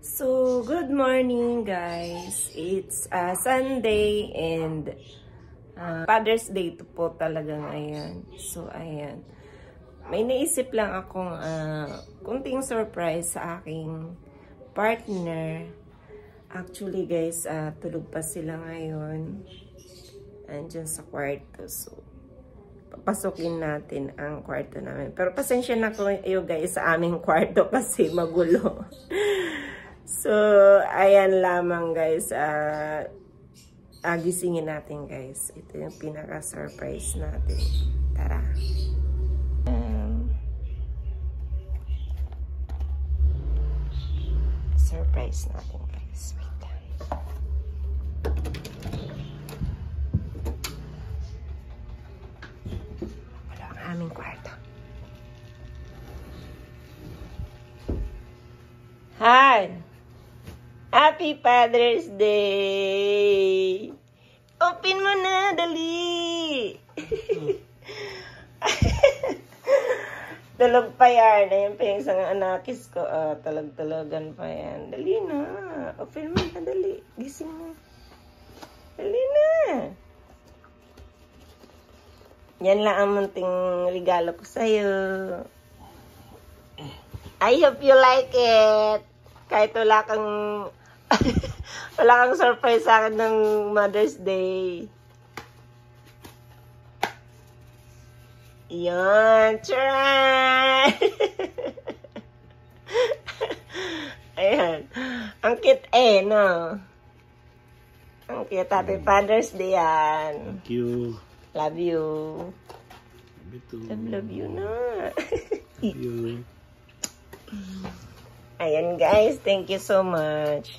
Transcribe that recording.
So, good morning guys. It's Sunday and Father's Day to po talaga ngayon. So, ayan. May naisip lang akong kunting surprise sa aking partner. Actually guys, tulog pa sila ngayon. Andyan sa kwarto. So, papasukin natin ang kwarto namin. Pero pasensya na kayo guys sa aming kwarto kasi magulo. So, ayan lamang guys. Gisingin natin guys. Ito yung pinaka-surprise natin. Tara. Surprise natin guys. Wait lang. Wala ang aming kwarto. Hi! Happy Father's Day! Open mo na, dali! Tulog pa yan. Ayan pa yung isang anakis ko. Talag-talagan pa yan. Dali na. Open mo na, dali. Gising mo. Dali na. Yan lang ang munting regalo ko sa'yo. I hope you like it. Kahit wala kang wala kang surprise sa akin ng Mother's Day. Yan. Try! Ayan. Ang cute no? Ang cute. Happy Father's Day yan. Thank you. Love you. Love you too. Love you na. Love you. Ayan guys. Thank you so much.